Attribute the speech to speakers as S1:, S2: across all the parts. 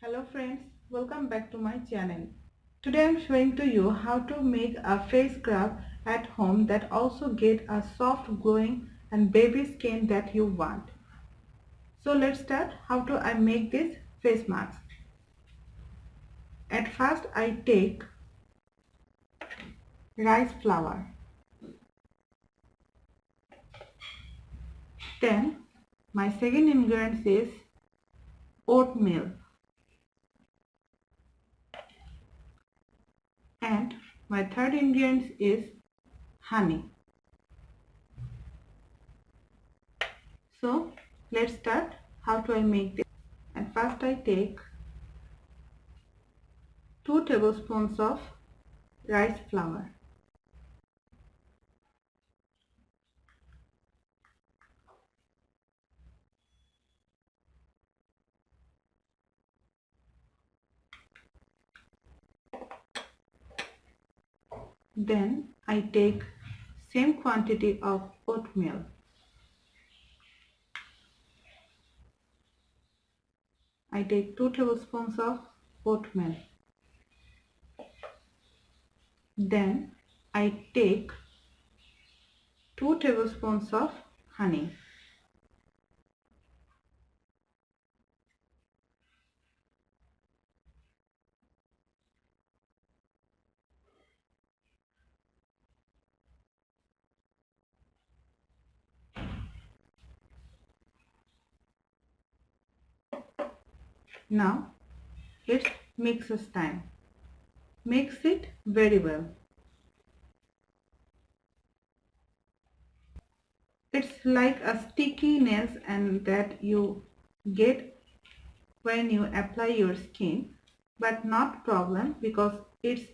S1: Hello friends, welcome back to my channel. Today I am showing to you how to make a face scrub at home that also get a soft glowing and baby skin that you want. So let's start how to I make this face mask. At first I take rice flour. Then my second ingredient is oatmeal. And my third ingredient is honey. So let's start how do I make this. And first I take 2 tablespoons of rice flour. Then I take same quantity of oatmeal. I take 2 tablespoons of oatmeal. Then I take 2 tablespoons of honey. Now it's mixes time. Mix it very well. It's like a stickiness and that you get when you apply your skin, but not problem because it's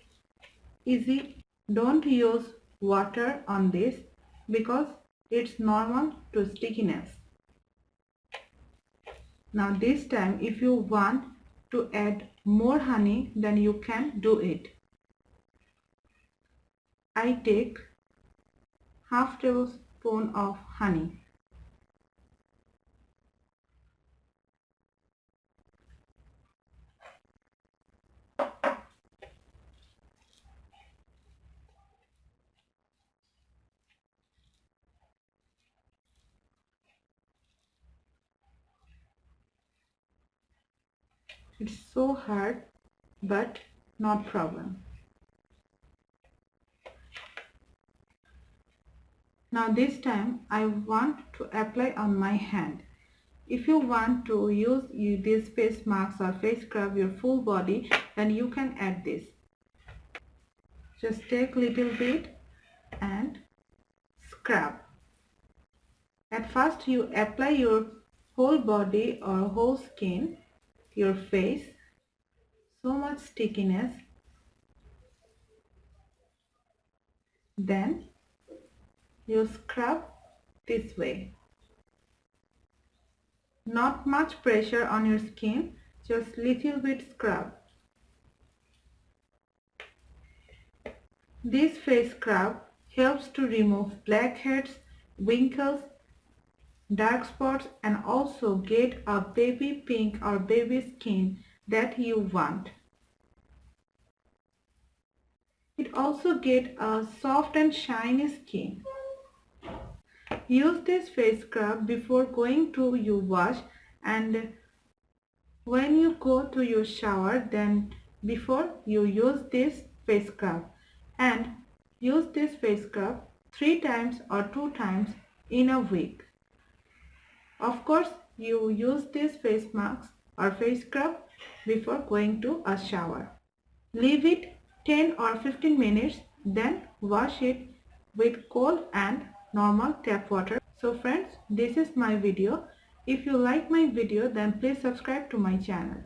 S1: easy. Don't use water on this because it's normal to stickiness. Now this time if you want to add more honey, then you can do it. I take half tablespoon of honey. It's so hard, but not problem. Now this time I want to apply on my hand. If you want to use this face mask or face scrub your full body, then you can add this. Just take little bit and scrub. At first you apply your whole body or whole skin, your face, so much stickiness. Then you scrub this way. Not much pressure on your skin, just little bit scrub. This face scrub helps to remove blackheads, wrinkles, dark spots and also get a baby pink or baby skin that you want. It also get a soft and shiny skin. Use this face scrub before going to your wash and when you go to your shower, then before you use this face scrub, and use this face scrub 3 times or 2 times in a week. Of course, you use this face mask or face scrub before going to a shower. Leave it 10 or 15 minutes, then wash it with cold and normal tap water. So friends, this is my video. If you like my video, then please subscribe to my channel.